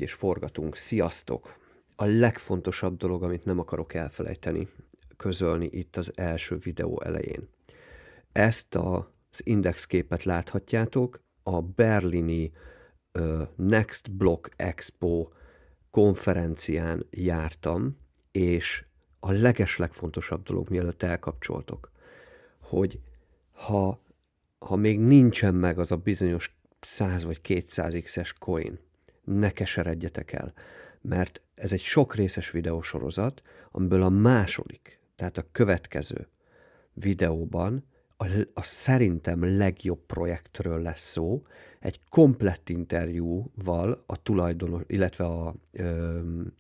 és forgatunk. Sziasztok! A legfontosabb dolog, amit nem akarok elfelejteni, közölni itt az első videó elején. Ezt az indexképet láthatjátok, a berlini Next Block Expo konferencián jártam, és a legeslegfontosabb dolog, mielőtt elkapcsoltok, hogy ha még nincsen meg az a bizonyos 100 vagy 200 x-es coin, ne keseredjetek el, mert ez egy sok részes videósorozat, amiből a második, tehát a következő videóban a szerintem legjobb projektről lesz szó, egy komplett interjúval a tulajdonos, illetve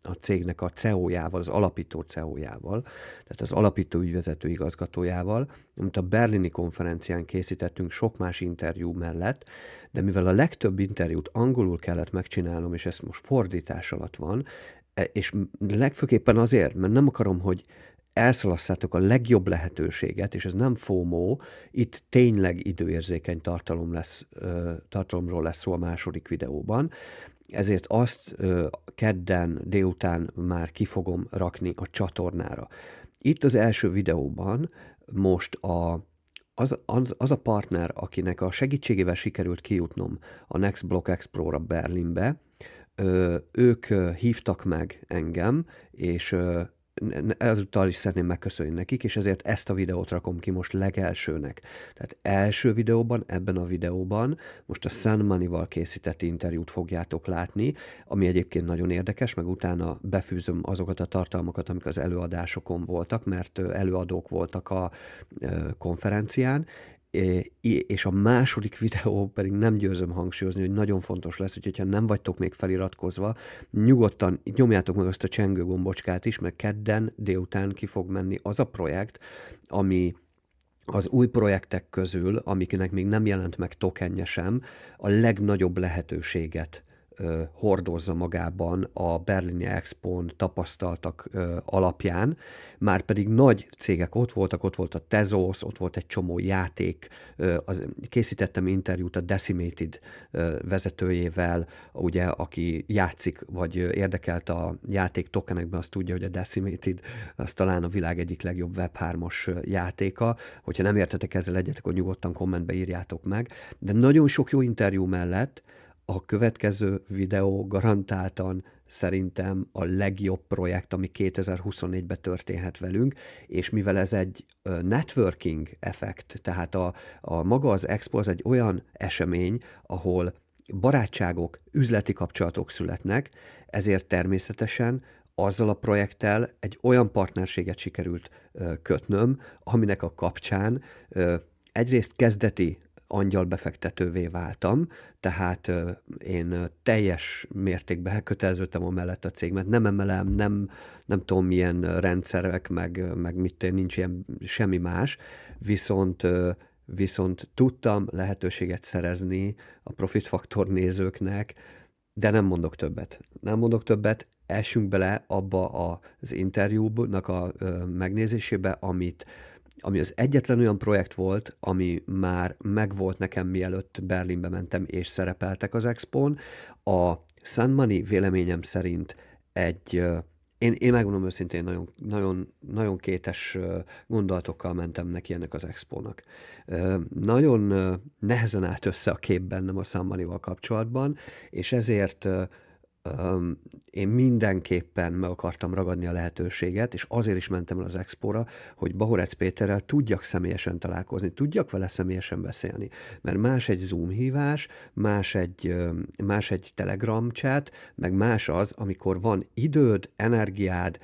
a cégnek a CEO-jával, az alapító CEO-jával, tehát az alapító ügyvezető igazgatójával, amit a berlini konferencián készítettünk sok más interjú mellett, de mivel a legtöbb interjút angolul kellett megcsinálnom, és ez most fordítás alatt van, és legfőképpen azért, mert nem akarom, hogy elszalasszátok a legjobb lehetőséget, és ez nem FOMO, itt tényleg időérzékeny tartalomról lesz szó a második videóban, ezért azt kedden délután már ki fogom rakni a csatornára. Itt az első videóban most az a partner, akinek a segítségével sikerült kijutnom a Next Block Expo-ra Berlinbe, ők hívtak meg engem, és ezúttal is szeretném megköszönni nekik, és ezért ezt a videót rakom ki most legelsőnek. Tehát első videóban, ebben a videóban most a Sunmoney-val készített interjút fogjátok látni, ami egyébként nagyon érdekes, meg utána befűzöm azokat a tartalmakat, amik az előadásokon voltak, mert előadók voltak a konferencián, és a második videó pedig nem győzöm hangsúlyozni, hogy nagyon fontos lesz, úgyhogy ha nem vagytok még feliratkozva, nyugodtan nyomjátok meg azt a csengő gombocskát is, mert kedden délután ki fog menni az a projekt, ami az új projektek közül, amiknek még nem jelent meg tokenje sem, a legnagyobb lehetőséget hordozza magában a berlini Expón tapasztaltak alapján, már pedig nagy cégek ott voltak, ott volt a Tezos, ott volt egy csomó játék, készítettem interjút a Decimated vezetőjével, ugye, aki játszik, vagy érdekelt a játék tokenekben, azt tudja, hogy a Decimated az talán a világ egyik legjobb Web3-as játéka, hogyha nem értetek ezzel egyet, akkor nyugodtan kommentbe írjátok meg, de nagyon sok jó interjú mellett a következő videó garantáltan szerintem a legjobb projekt, ami 2024-ben történhet velünk, és mivel ez egy networking effekt, tehát maga az Expo az egy olyan esemény, ahol barátságok, üzleti kapcsolatok születnek, ezért természetesen azzal a projekttel egy olyan partnerséget sikerült kötnöm, aminek a kapcsán egyrészt kezdeti angyalbefektetővé váltam, tehát én teljes mértékben elköteleződtem amellett a cég, mert nem emelem, nem tudom milyen rendszerek, meg nincs ilyen semmi más, viszont tudtam lehetőséget szerezni a Profit Factor nézőknek, de nem mondok többet. Nem mondok többet, essünk bele abba az interjúnak a megnézésébe, ami az egyetlen olyan projekt volt, ami már megvolt nekem, mielőtt Berlinbe mentem, és szerepeltek az Expón. A Sunmoney véleményem szerint én megmondom őszintén, nagyon, nagyon, nagyon kétes gondolatokkal mentem neki ennek az Expónak. Nagyon nehezen állt össze a kép bennem a Sunmoney-val kapcsolatban, és ezért én mindenképpen meg akartam ragadni a lehetőséget, és azért is mentem el az Expóra, hogy Bahorec Péterrel tudjak személyesen találkozni, tudjak vele személyesen beszélni. Mert más egy Zoom hívás, más egy Telegram chat, meg más az, amikor van időd, energiád,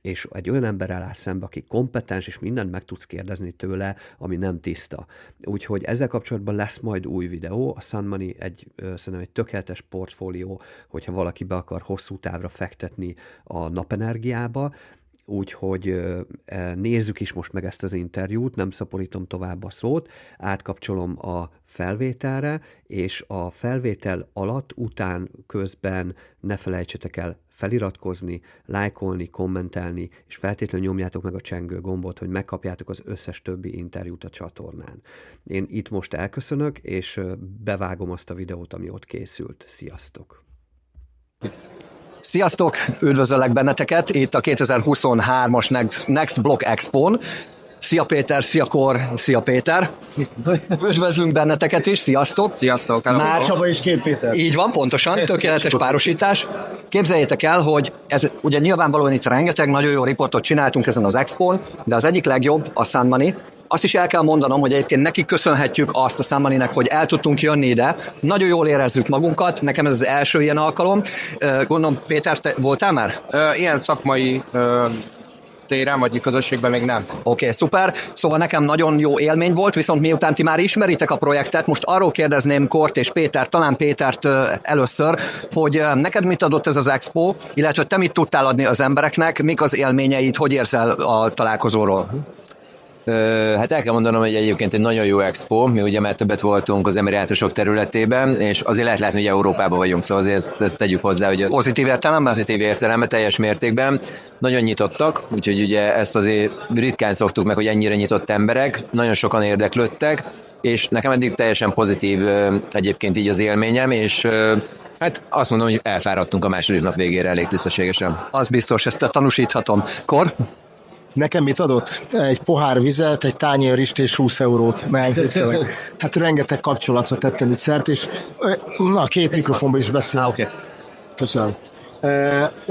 és egy olyan emberrel állsz szembe, aki kompetens, és mindent meg tudsz kérdezni tőle, ami nem tiszta. Úgyhogy ezzel kapcsolatban lesz majd új videó. A Sunmoney szerintem egy tökéletes portfólió, hogyha valaki be akar hosszú távra fektetni a napenergiába, úgyhogy nézzük is most meg ezt az interjút, nem szaporítom tovább a szót, átkapcsolom a felvételre, és a felvétel alatt, után, közben ne felejtsetek el feliratkozni, lájkolni, kommentelni, és feltétlenül nyomjátok meg a csengő gombot, hogy megkapjátok az összes többi interjút a csatornán. Én itt most elköszönök, és bevágom azt a videót, ami ott készült. Sziasztok! Sziasztok, üdvözöllek benneteket itt a 2023-as Next Block Expon. Szia Péter, szia Kor, szia Péter. Üdvözlünk benneteket is, sziasztok. Sziasztok. Már Csaba és két Péter. Így van, pontosan, tökéletes párosítás. Képzeljétek el, hogy ez ugye nyilvánvalóan itt rengeteg nagyon jó riportot csináltunk ezen az Expon, de az egyik legjobb a Sunmoney. Azt is el kell mondanom, hogy egyébként nekik köszönhetjük azt a Sunmoneynek, hogy el tudtunk jönni ide. Nagyon jól érezzük magunkat, nekem ez az első ilyen alkalom. Gondolom, Péter, te voltál már? Ilyen szakmai téren, vagy közösségben még nem. Oké, szuper. Szóval nekem nagyon jó élmény volt, viszont miután ti már ismeritek a projektet, most arról kérdezném Kort és Pétert, talán Pétert először, hogy neked mit adott ez az Expo, illetve te mit tudtál adni az embereknek, mik az élményeid, hogy érzel a találkozóról? Hát el kell mondanom, hogy egyébként egy nagyon jó expo, mi ugye már többet voltunk az emirátusok területében, és azért lehet látni, hogy Európában vagyunk, szóval azért ezt tegyük hozzá, hogy Pozitív értelemben? Pozitív értelemben, teljes mértékben. Nagyon nyitottak, úgyhogy ugye ezt azért ritkán szoktuk meg, hogy ennyire nyitott emberek, nagyon sokan érdeklődtek, és nekem eddig teljesen pozitív egyébként így az élményem, és hát azt mondom, hogy elfáradtunk a második nap végére elég tisztességesen. Az biztos, ezt tanúsíthatom. Kor? Nekem mit adott? Egy pohár vizet, egy tányér rist és 20 eurót. Hát rengeteg kapcsolatra tettem itt szert, és na, két mikrofonban is beszélek. Okay. Köszönöm.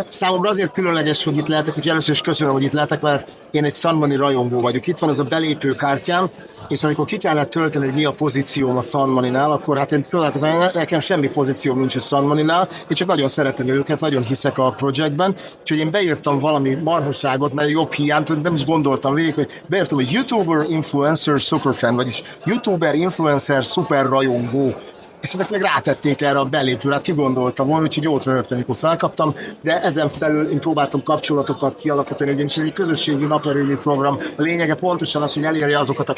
Számomra azért különleges, hogy itt lehetek, úgyhogy először is köszönöm, hogy itt lehetek, mert én egy Sunmoney rajongó vagyok. Itt van az a belépőkártyám, és amikor ki kellett tölteni, hogy mi a pozícióm a Sunmoneynál, akkor hát én találkozom, nekem semmi pozícióm nincs a Sunmoneynál, én csak nagyon szeretem őket, nagyon hiszek a projektben, úgyhogy én beírtam valami marhaságot, mert jobb hiányt, nem is gondoltam végig, hogy beírtam, hogy YouTuber, Influencer, Superfan, vagyis YouTuber, Influencer, Super rajongó. És ezek meg rátették erre a belépőre, hát ki gondoltam volna, úgyhogy jót röhögtem, amikor felkaptam, de ezen felül én próbáltam kapcsolatokat kialakítani, ugyanis ez egy közösségi naperőmű program. A lényege pontosan az, hogy elérje azokat,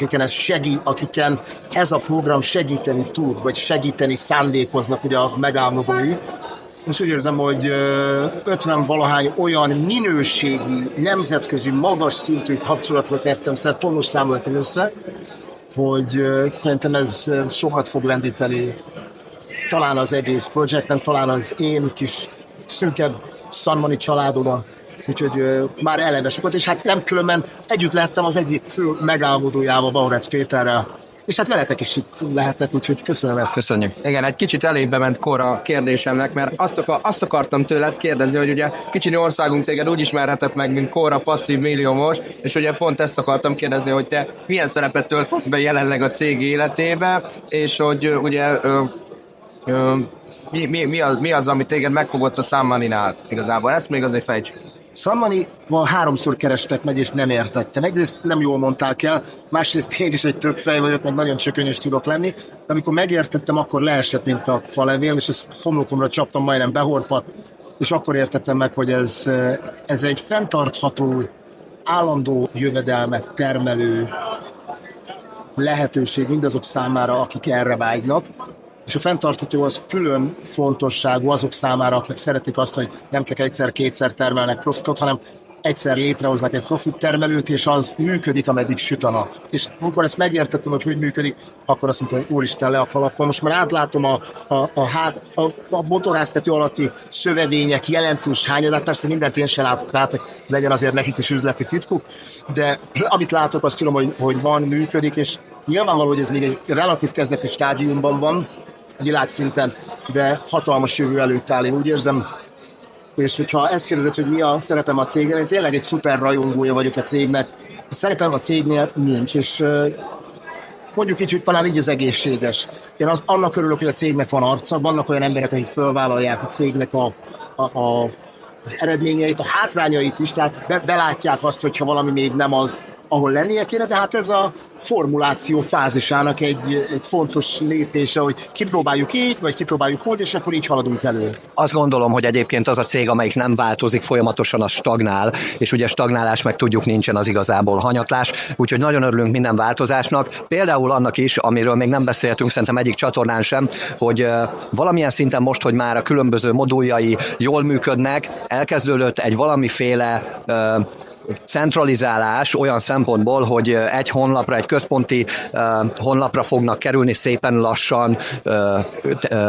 akiken ez a program segíteni tud, vagy segíteni szándékoznak ugye a megálmodói. És úgy érzem, hogy 50-valahány olyan minőségi, nemzetközi, magas szintű kapcsolatra tettem szert, pontos számoltam össze, hogy szerintem ez sokat fog lendíteni talán az egész projekten, talán az én kis szűkebb Sunmoney családomban, úgyhogy már eleve sokat, és hát nem különben együtt lettem az egyik fő megálmodójával, Baurec Péterrel, és hát veletek is itt lehetek, úgyhogy köszönöm ezt. Köszönjük. Igen, egy kicsit elébe ment Kor a kérdésemnek, mert azt akartam tőled kérdezni, hogy ugye kicsi országunk téged úgy ismerhetett meg, mint Kor a passzív milliómos, és ugye pont ezt akartam kérdezni, hogy te milyen szerepet töltesz be jelenleg a cég életébe, és hogy ugye mi az, ami téged megfogott a Sunmoneynál igazából? Ezt még azért fejtsd. Sunmoney-val 3-szor kerestek meg, és nem értettem. Egyrészt nem jól mondták el, másrészt én is egy tök fej vagyok, meg nagyon csökönyös tudok lenni, de amikor megértettem, akkor leesett, mint a falevél, és ezt homlokomra csaptam, majdnem behorpadt, és akkor értettem meg, hogy ez egy fenntartható, állandó jövedelmet termelő lehetőség mindazok számára, akik erre vágynak. És a fenntartható az külön fontosságú azok számára, akik szeretik azt, hogy nem csak egyszer-kétszer termelnek profitot, hanem egyszer létrehoznak egy profittermelőt, és az működik, ameddig süt a nap. És amikor ezt megértettem, hogy működik, akkor azt mondtam, hogy úristen, le a kalappal. Most már átlátom a motorháztető alatti szövevények jelentős hányadát, persze mindent én sem látok át, legyen azért nekik is üzleti titkuk, de amit látok, azt tudom, hogy van, működik, és nyilvánvaló, hogy ez még egy relatív kezdeti stádiumban van, világszinten, de hatalmas jövő előtt áll, én úgy érzem. És hogyha ezt kérdezed, hogy mi a szerepem a cégnél, én tényleg egy szuper rajongója vagyok a cégnek. A szerepem a cégnél nincs, és mondjuk így, hogy talán így az egészséges. Én annak örülök, hogy a cégnek van arca, vannak olyan emberek, akik fölvállalják a cégnek az eredményeit, a hátrányait is, tehát belátják azt, hogyha valami még nem az, ahol lennie kéne, de hát ez a formuláció fázisának egy fontos lépése, hogy kipróbáljuk így, vagy kipróbáljuk úgy, és akkor így haladunk elő. Azt gondolom, hogy egyébként az a cég, amelyik nem változik folyamatosan, az stagnál, és ugye stagnálás meg tudjuk nincsen, az igazából hanyatlás, úgyhogy nagyon örülünk minden változásnak. Például annak is, amiről még nem beszéltünk, szerintem egyik csatornán sem, hogy valamilyen szinten most, hogy már a különböző moduljai jól működnek, elkezdődött egy valamiféle centralizálás olyan szempontból, hogy egy honlapra, egy központi honlapra fognak kerülni szépen lassan,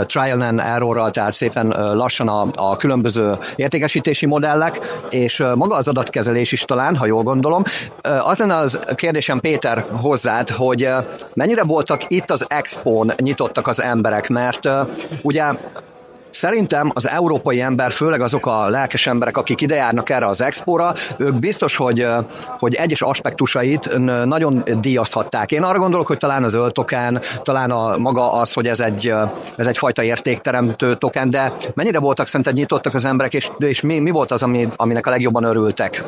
trial and errorral, tehát szépen lassan a különböző értékesítési modellek, és maga az adatkezelés is talán, ha jól gondolom. Az lenne az kérdésem, Péter, hozzád, hogy mennyire voltak itt az Expón nyitottak az emberek, mert ugye szerintem az európai ember, főleg azok a lelkes emberek, akik ide járnak erre az expóra, ők biztos, hogy egyes aspektusait nagyon díjazhatták. Én arra gondolok, hogy talán az öltoken, talán maga az, hogy ez egyfajta értékteremtő token, de mennyire voltak szerinted nyitottak az emberek, és mi volt az, aminek a legjobban örültek?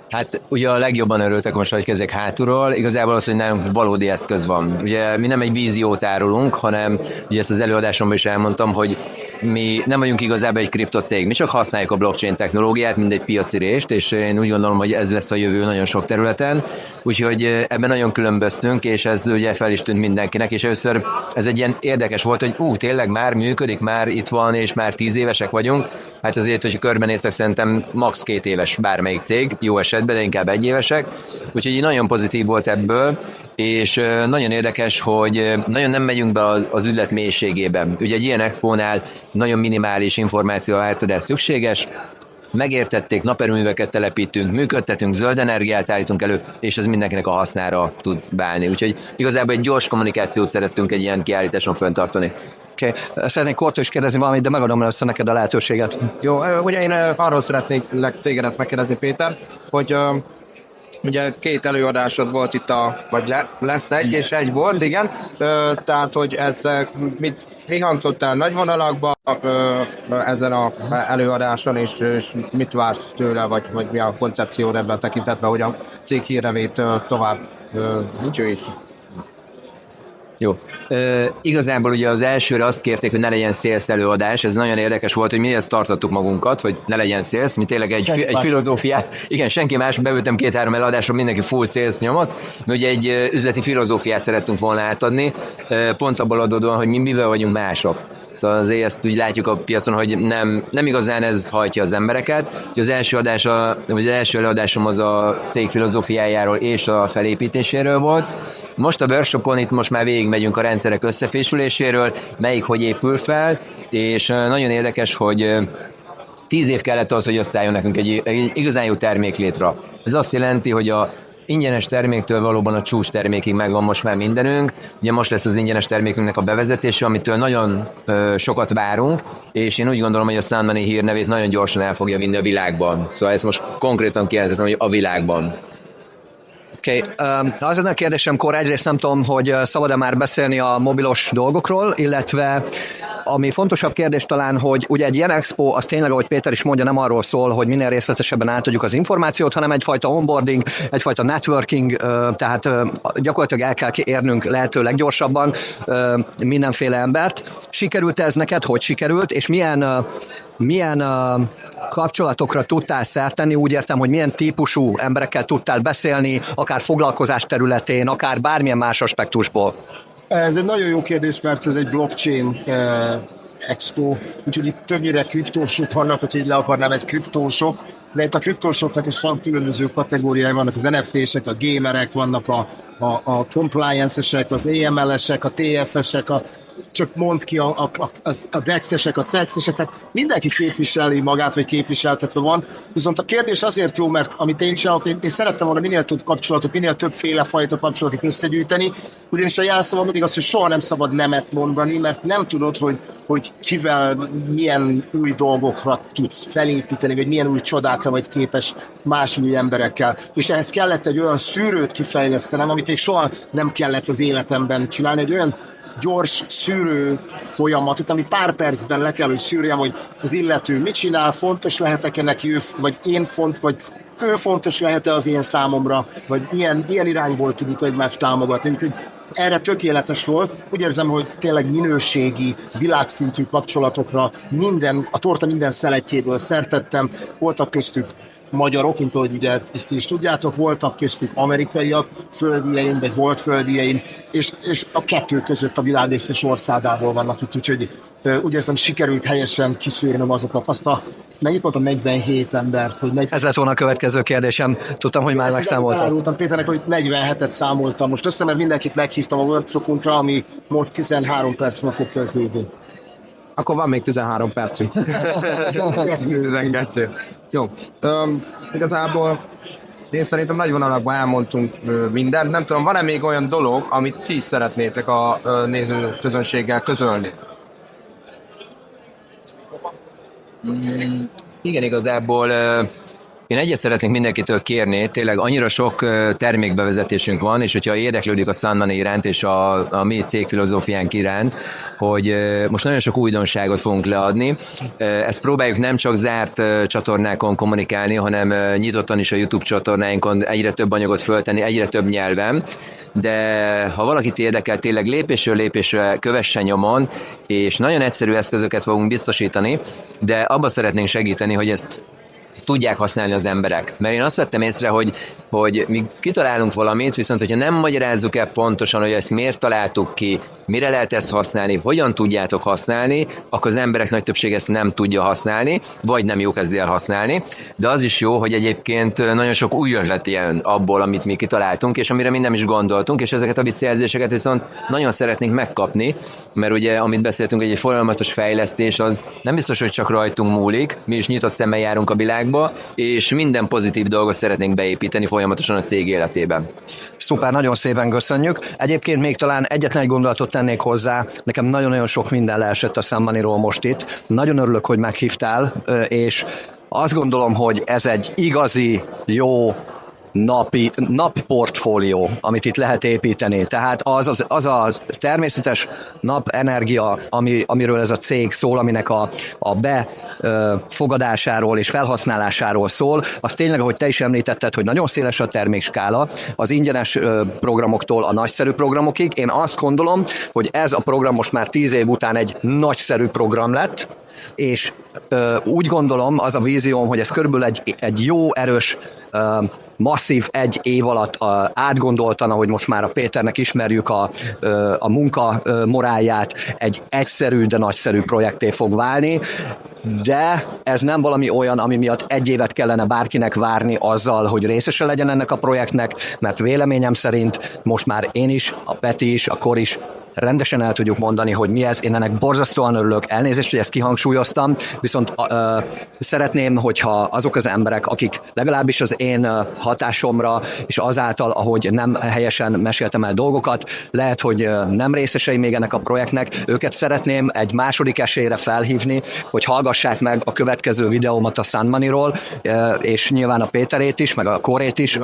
Hát ugye a legjobban örültek, most hogy kezdek hátulról, igazából az, hogy nálunk valódi eszköz van. Ugye mi nem egy víziót árulunk, hanem ugye ezt az előadásomban is elmondtam, hogy mi nem vagyunk igazából egy kriptocég, mi csak használjuk a blockchain technológiát, mint egy piaci részt, és én úgy gondolom, hogy ez lesz a jövő nagyon sok területen, úgyhogy ebben nagyon különböztünk, és ez ugye fel is tűnt mindenkinek, és először ez egy ilyen érdekes volt, hogy tényleg már működik, már itt van, és már 10 évesek vagyunk, hát azért, hogyha körbenéztek, szerintem max. 2 éves bármelyik cég, jó esetben, de inkább 1 évesek, úgyhogy nagyon pozitív volt ebből, és nagyon érdekes, hogy nagyon nem megyünk be az üzlet mélységébe. Ugye egy ilyen expónál nagyon minimális információ átadás szükséges, megértették, naperőműveket telepítünk, működtetünk, zöld energiát állítunk elő, és ez mindenkinek a hasznára tud válni. Úgyhogy igazából egy gyors kommunikációt szerettünk egy ilyen kiállításon fenntartani. Okay. Szeretnék Kortól is kérdezni valamit, de megadom először neked a lehetőséget. Jó, ugye én arról szeretnék tégedet megkérdezni, Péter, hogy ugye 2 előadásod volt itt, lesz egy, és egy volt, igen. Tehát, hogy ez mi hangzott el nagy vonalakban ezen az előadáson, és mit vársz tőle, vagy mi a koncepciód ebben a tekintetben, hogy a cég hírnevét tovább is? Jó. Igazából ugye az elsőre azt kérték, hogy ne legyen sales előadás, ez nagyon érdekes volt, hogy mi ezt tartottuk magunkat, hogy ne legyen sales, mi tényleg egy filozófiát, igen, senki más, beültem 2-3 előadásra, mindenki full sales nyomot, mi ugye egy üzleti filozófiát szerettünk volna átadni, pont abból adódóan, hogy mi mivel vagyunk mások. Szóval azért ezt úgy látjuk a piacon, hogy nem igazán ez hajtja az embereket. Az első előadásom az a cég filozófiájáról és a felépítéséről volt. Most a workshopon itt most már végigmegyünk a rendszerek összefésüléséről, melyik hogy épül fel, és nagyon érdekes, hogy 10 év kellett az, hogy összeálljon nekünk egy igazán jó termék létre. Ez azt jelenti, hogy a ingyenes terméktől valóban a csúcs termékig megvan most már mindenünk. Ugye most lesz az ingyenes termékünknek a bevezetése, amitől nagyon sokat várunk, és én úgy gondolom, hogy a Sunmoney hírnevét nagyon gyorsan el fogja vinni a világban. Szóval ezt most konkrétan kijelentettem, hogy a világban. Oké, az lenne a kérdésemkor egyrészt nem tudom, hogy szabad-e már beszélni a mobilos dolgokról, illetve ami fontosabb kérdés talán, hogy ugye egy ilyen expo, az tényleg, ahogy Péter is mondja, nem arról szól, hogy minél részletesebben átadjuk az információt, hanem egyfajta onboarding, egyfajta networking, tehát gyakorlatilag el kell érnünk lehetőleg gyorsabban mindenféle embert. Sikerült ez neked? Hogy sikerült? És milyen kapcsolatokra tudtál szert tenni, úgy értem, hogy milyen típusú emberekkel tudtál beszélni, akár foglalkozás területén, akár bármilyen más aspektusból? Ez egy nagyon jó kérdés, mert ez egy blockchain expo, úgyhogy itt többnyire kriptósok vannak, hogy így le akarnám egy kriptósok, de itt a kriptósoknak is van különböző kategóriái, vannak az NFT-sek, a gamerek, vannak a compliance-esek, az AML-esek, a TF-esek, csak mondd ki a DEX-esek, a CEX-esek, tehát mindenki képviseli magát, vagy képviseltetve van. Viszont a kérdés azért jó, mert amit én csinálok, én szerettem volna minél több kapcsolatot, minél többféle fajta kapcsolatot összegyűjteni, ugyanis a jelszavam mindig az, hogy soha nem szabad nemet mondani, mert nem tudod, hogy kivel milyen új dolgokra tudsz felépíteni, vagy milyen új csodákra vagy képes más új emberekkel. És ehhez kellett egy olyan szűrőt kifejlesztenem, amit még soha nem kellett az életemben csinálni, egy olyan gyors szűrő folyamatot, ami pár percben le kell, hogy szűrjem, hogy az illető mit csinál, fontos lehet-e neki, vagy vagy ő fontos lehet-e az én számomra, vagy milyen irányból tudjuk egymást támogatni. Úgyhogy erre tökéletes volt. Úgy érzem, hogy tényleg minőségi, világszintű kapcsolatokra a torta minden szeletjéből szertettem. Voltak köztük magyarok, mint ahogy ugye ezt is tudjátok, voltak köztük amerikaiak, földieim, vagy volt földieim, és a kettő között a világ összes országából vannak itt, úgyhogy úgy érzem, sikerült helyesen kiszűrnöm azokat, azt a mennyit mondtam, 47 embert, hogy Ez lett volna a következő kérdésem. Tudtam, hogy már megszámoltam. Elárultam Péternek, hogy 47-et számoltam most össze, mert mindenkit meghívtam a workshopunkra, ami most 13 perc múlva fog kezdődni. Akkor van még 13 percünk. 12. Jó. Igazából én szerintem nagy vonalakban elmondtunk mindent. Nem tudom, van-e még olyan dolog, amit ti szeretnétek a néző közönséggel közölni? Igen, igazából én egyet szeretnék mindenkitől kérni, tényleg annyira sok termékbevezetésünk van, és hogyha érdeklődik a Sunmoney iránt és a mi cégfilozófiánk iránt, hogy most nagyon sok újdonságot fogunk leadni. Ezt próbáljuk nem csak zárt csatornákon kommunikálni, hanem nyitottan is a YouTube csatornáinkon egyre több anyagot föltenni, egyre több nyelven, de ha valakit érdekel, tényleg lépésről lépésre kövessen nyomon, és nagyon egyszerű eszközöket fogunk biztosítani, de abba szeretnénk segíteni, hogy ezt tudják használni az emberek. Mert én azt vettem észre, hogy mi kitalálunk valamit, viszont hogyha nem magyarázzuk el pontosan, hogy ezt miért találtuk ki, mire lehet ezt használni, hogyan tudjátok használni, akkor az emberek nagy többsége ezt nem tudja használni, vagy nem jó kezdi el használni. De az is jó, hogy egyébként nagyon sok új ötlet jön abból, amit mi kitaláltunk, és amire mi nem is gondoltunk, és ezeket a visszajelzéseket viszont nagyon szeretnénk megkapni, mert ugye, amit beszéltünk, hogy egy folyamatos fejlesztés, az nem biztos, hogy csak rajtunk múlik, mi is nyitott szemmel járunk a világba, és minden pozitív dolgot szeretnénk beépíteni folyamatosan a cég életében. Szuper, nagyon szépen köszönjük. Egyébként még talán egyetlen egy gondolatot tennék hozzá. Nekem nagyon-nagyon sok minden leesett a Sunmoneyról most itt. Nagyon örülök, hogy meghívtál, és azt gondolom, hogy ez egy igazi, jó napi portfólió, amit itt lehet építeni. Tehát az a természetes napenergia, amiről ez a cég szól, aminek a befogadásáról és felhasználásáról szól, az tényleg, ahogy te is említetted, hogy nagyon széles a termékskála, az ingyenes programoktól a nagyszerű programokig. Én azt gondolom, hogy ez a program most már 10 év után egy nagyszerű program lett, és úgy gondolom, az a vízióm, hogy ez körülbelül egy jó, erős, masszív egy év alatt átgondoltan, ahogy most már a Péternek ismerjük a munka morálját, egy egyszerű, de nagyszerű projekté fog válni, de ez nem valami olyan, ami miatt egy évet kellene bárkinek várni azzal, hogy részese legyen ennek a projektnek, mert véleményem szerint most már én is, a Peti is, a Kor is rendesen el tudjuk mondani, hogy mi ez. Én ennek borzasztóan örülök, elnézést, hogy ezt kihangsúlyoztam, viszont szeretném, hogyha azok az emberek, akik legalábbis az én hatásomra, és azáltal, ahogy nem helyesen meséltem el dolgokat, lehet, hogy nem részesei még ennek a projektnek, őket szeretném egy második esélyre felhívni, hogy hallgassák meg a következő videómat a Sunmoneyról, és nyilván a Péterét is, meg a Korét is,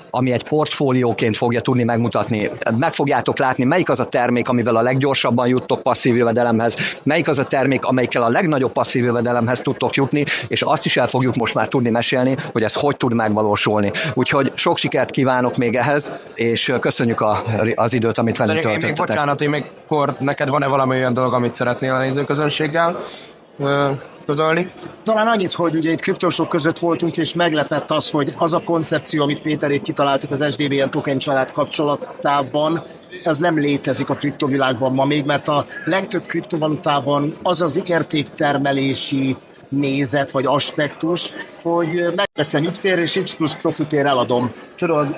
ami egy portfólióként fogja tudni megmutatni. Meg fogjátok látni, melyik az a termék, amivel a leggyorsabban juttok passzív jövedelemhez, melyik az a termék, amelyikkel a legnagyobb passzív jövedelemhez tudtok jutni, és azt is el fogjuk most már tudni mesélni, hogy ez hogy tud megvalósulni. Úgyhogy sok sikert kívánok még ehhez, és köszönjük az időt, amit velünk töltöttetek. Bocsánat, én még Kor, neked van-e valami olyan dolog, amit szeretnél a nézőközönséggel közölni? Talán annyit, hogy ugye itt kriptósok között voltunk, és meglepett az, hogy az a koncepció, amit Péterék kitaláltak az SDBN token család kapcsolatában, ez nem létezik a kriptovilágban ma még, mert a legtöbb kriptovalutában az az értéktermelési nézet vagy aspektus, hogy megveszem X-ért és X plusz profitért eladom. Tudod,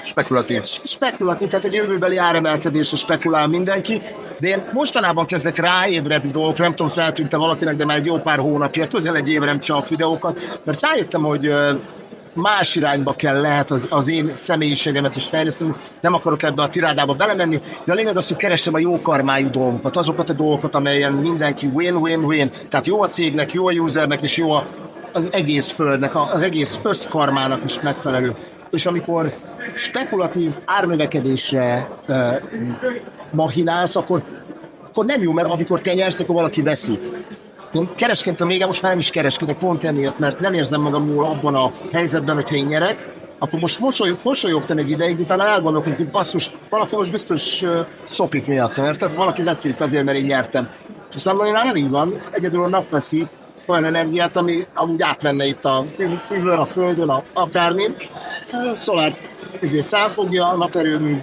spekulatív, tehát egy jövőbeli áremelkedésre spekulál mindenki, de én mostanában kezdek ráébredni dolgokra, nem tudom, feltűntem valakinek, de már egy jó pár hónapja, közel egy évre nem csak videókat, mert rájöttem, hogy más irányba lehet az én személyiségemet is fejleszteni, nem akarok ebbe a tirádába belemenni, de a lényeg az, hogy keresem a jó karmájú dolgokat, azokat a dolgokat, amelyen mindenki win-win-win, tehát jó a cégnek, jó a usernek, és jó az egész földnek, az egész összkarmának is megfelelő. És amikor spekulatív árnövekedésre machinálsz, akkor nem jó, mert amikor te nyersz, akkor valaki veszít. Én kereskedtem még, most már nem is kereskedek pont emiatt, mert nem érzem magam abban a helyzetben, hogy én nyerek, akkor most mosolyogtam egy ideig, utána elgondolkodom, hogy basszus, valaki most biztos szopik miattam, érted? Valaki veszít azért, mert én nyertem. És aztán nem így van, egyedül a nap veszi olyan energiát, ami amúgy átmenne itt a füvön, a földön, akármin. Szolár ezért felfogja a naperőmű,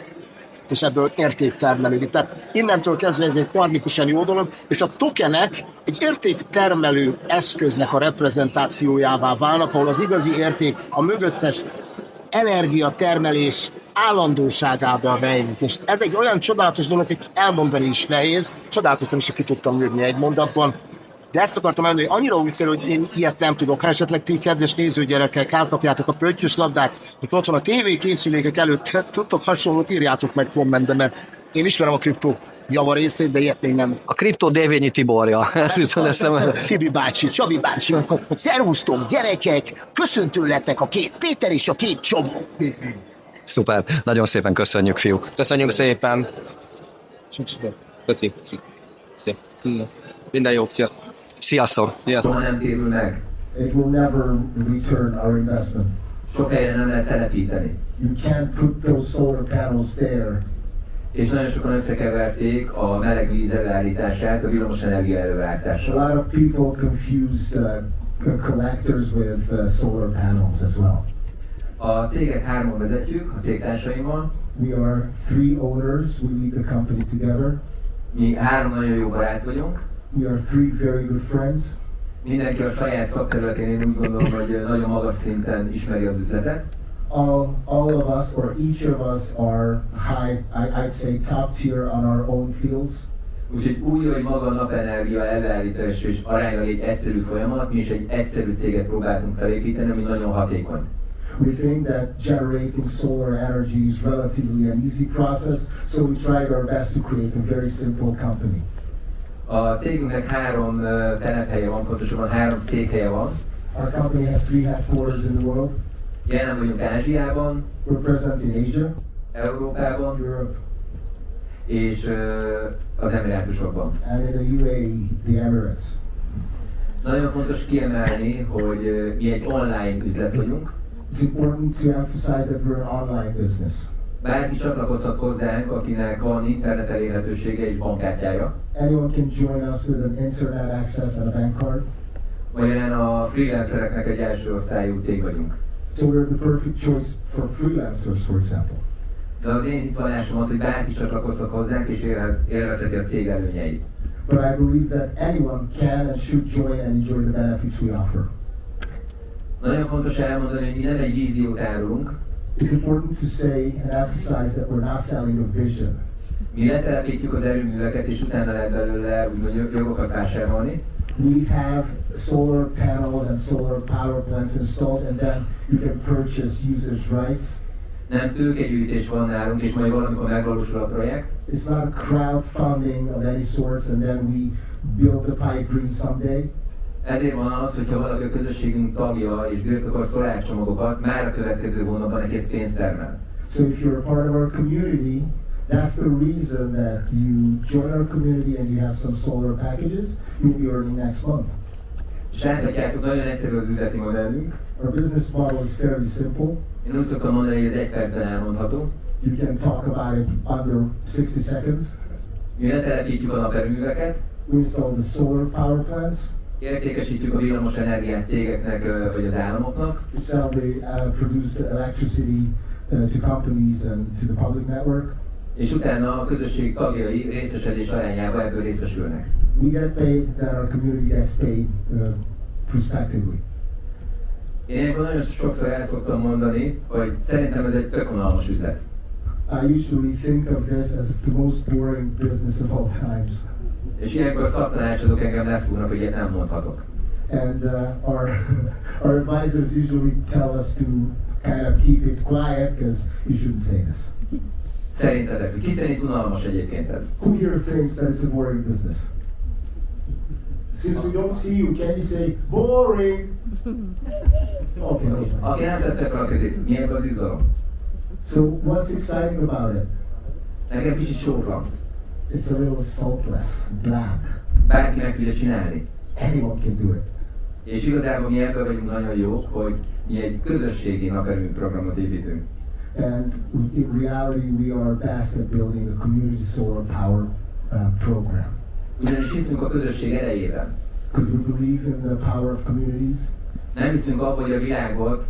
és ebből érték termelődik. Tehát innentől kezdve ez egy karmikusan jó dolog, és a tokenek egy értéktermelő eszköznek a reprezentációjává válnak, ahol az igazi érték a mögöttes energiatermelés állandóságában rejlik. És ez egy olyan csodálatos dolog, hogy elmondani is nehéz. Csodálkoztam is, hogy ki tudtam jönni egy mondatban. De ezt akartam elmondani, hogy annyira újszerű, hogy én ilyet nem tudok. Ha esetleg ti, kedves nézőgyerekek, elkapjátok a pöttyös labdát, hogy ott van a tévékészülékek előtt, tudtok hasonlót, írjátok meg kommentben, mert én ismerem a kriptó javarészét, de ilyet még nem. A kriptó Dévényi Tiborja. Tibi bácsi, Csabi bácsi. Szervusztok, gyerekek! Köszöntőletek a két Péter és a két Csabó. Szuper, nagyon szépen köszönjük, fiúk. Köszönjük szépen. Köszi. Minden jót, sziasztok. Sziasztok. Sziasztok. Nem térül meg. It will never return our investment. Sok helyen nem lehet telepíteni. You can't put those solar panels there. És nagyon sokan összekeverték a meleg víz előállítását a villamos energia A előállítással. lot of people confused collectors with solar panels as well. A céget hárman vezetjük, a cégtársaimmal. We are 3 owners. We lead the company together. Mi 3 nagyon jó barát vagyunk. We are 3 very good friends. Mindenki a saját szakterületén, én úgy gondolom, hogy nagyon magas szinten ismeri az üzletet. All of us, or each of us, are high. I'd say top tier on our own fields. Úgyhogy úgy, hogy maga a napenergia előállítása és aránylag egy egyszerű folyamat, mi is egy egyszerű céget próbáltunk felépíteni, ami nagyon hatékony. We think that generating solar energy is relatively an easy process, so we tried our best to create a very simple company. A cégünknek 3 telephelye van, pontosabban 3 székhelye van. Our company has 3 headquarters in the world. Jelen vagyunk Ázsiában, We're present in Asia, Európában Europe, és az Emirátusokban. and in the UAE, the Emirates. Nagyon fontos kiemelni, hogy mi egy online üzlet vagyunk. It's important to emphasize that we're an online business. Bárki csatlakozhat hozzánk, akinek van internet elérhetősége és bankkártyája. Anyone can join us with an internet access and a bank card. Magyarán a freelancereknek egy első osztályú cég vagyunk. So we're the perfect choice for freelancers, for example. De az én hitvallásom az, hogy bárki csatlakozhat hozzánk és élvezheti a cég előnyeit. But I believe that anyone can and should join and enjoy the benefits we offer. Nagyon fontos elmondani, hogy mi nem egy víziót árulunk. It's important to say and emphasize that we're not selling a vision. Mi letelepítjük az erőműveket, és utána lehet belőle úgymond jogokat vásárolni. We have solar panels and solar power plants installed, and then you can purchase users' rights. Nem tőkegyűjtés van nálunk, és majd valamikor megvalósul a projekt. It's not a crowdfunding of any sorts, and then we build the pipe dream someday. Ezért van az, hogyha valaki a közösségünk tagja és birtokol szolárcsomagokat, már a következő hónapban egész pénzt termel. So if you're a part of our community, that's the reason that you join our community and you have some solar packages, you'll be earning next month. És láthatjátok, nagyon egyszerű az üzleti modellünk. Our business model is very simple. Én úgy szoktam mondani, hogy ez 1 percben elmondható. You can talk about it under 60 seconds. Mi letelepítjük a naperőműveket, We install the solar power plants. értékesítjük a villamos energiát cégeknek vagy az államoknak, We sell the produced electricity to companies and to the public network. és utána a közösség tagjai részesedés arányában ebből részesülnek. We get paid, then our community gets paid prospectively. Én ilyenkor nagyon sokszor el szoktam mondani, hogy szerintem ez egy tök unalmas üzlet. I usually think of this as the most boring business of all times. És ilyenkor a szaktanácsadók engem leszúrnak, hogy ilyet nem mondhatok. And our advisors usually tell us to kind of keep it quiet because you shouldn't say this. Szerintetek, ki szerint unalmas egyébként ez? Who here thinks that it's a boring business? Since we don't see you, can you say boring? Okay. Aki nem tette fel a kezét, mi ebben az izgalom? So what's exciting about it? Nekem kicsit sók van. It's a little saltless, bland. Bárki meg tudja csinálni. Anyone can do it. És igazából mi ebben vagyunk nagyon jók, hogy mi egy közösségi naperőmű programot építünk. And in reality, we are best at building a community solar power program. Ugyanis hiszünk a közösség erejében. Because we believe in the power of communities. Nem hiszünk abban, hogy a világot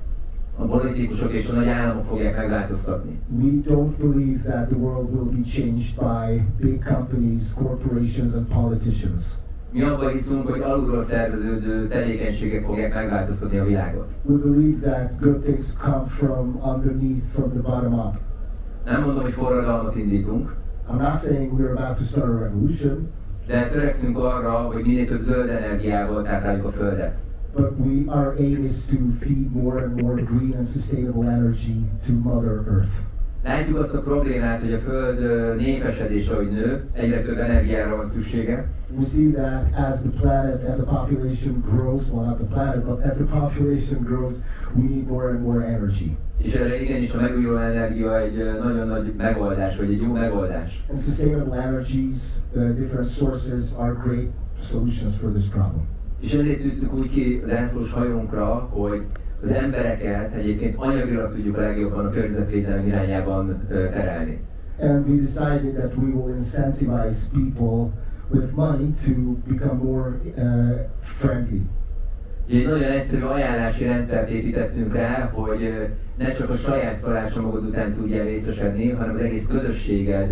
a politikusok és a nagy államok fogják megváltoztatni. We don't believe that the world will be changed by big companies, corporations and politicians. Mi abban hiszünk, hogy alulról szerveződő tevékenységek fogják megváltoztatni a világot. We believe that good things come from underneath, from the bottom up. Nem mondom, hogy forradalmat indítunk, I'm not saying we're about to start a revolution, de törekszünk arra, hogy minél több zöld energiával tápláljuk a Földet. but our aim is to feed more and more green and sustainable energy to Mother Earth. Látjuk azt a problémát, hogy a Föld népesedése, ahogy nő, egyre több energiára van szüksége. We see that as the planet and the population grows, well not the planet, but as the population grows, we need more and more energy. És erre igenis a megújuló energia egy nagyon nagy megoldás, vagy egy jó megoldás. And sustainable energies, different sources are great solutions for this problem. És ezért tűztük úgy ki az zászlós hajónkra, hogy az embereket egyébként anyagilag tudjuk a legjobban a környezetvédelem irányában terelni. And we decided that we will incentivize people with money to become more friendly. Egy nagyon egyszerű ajánlási rendszert építettünk rá, hogy ne csak a saját szaláscsomagod után tudjál részesedni, hanem az egész közösséged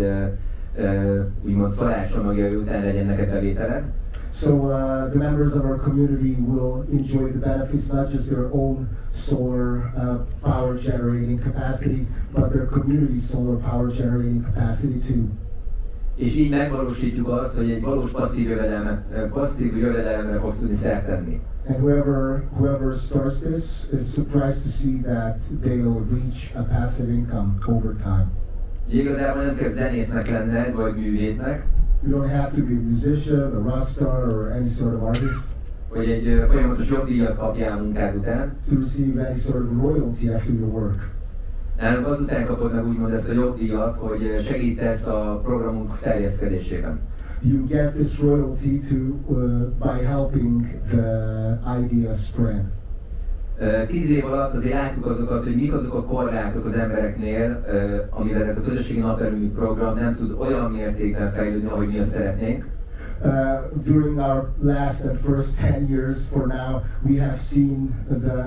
úgymond szaláscsomagjai után legyen neked bevételed. So the members of our community will enjoy the benefits, not just their own solar power generating capacity, but their community solar power generating capacity too. És így megvalósítjuk azt, hogy egy valós passzív jövedelemre fogsz tudni szert tenni. And whoever starts this is surprised to see that they'll reach a passive income over time. Igazából nem kell zenésznek lenned, vagy művésznek, You don't have to be a musician, a rock star, or any sort of artist hogy egy folyamatos jogdíjat kapjál a munkád után. to receive any sort of royalty after your work. Nálunk azután kapod meg úgymond ezt a jogdíjat, hogy segítesz a programunk terjeszkedésében. You get this royalty by helping the idea spread. 10 év alatt azért láttuk azokat, hogy mik azok a korlátok az embereknél, amivel ez a közösségi naperőmű program nem tud olyan mértékben fejlődni, ahogy mi azt szeretnénk. During our last and first 10 years for now, we have seen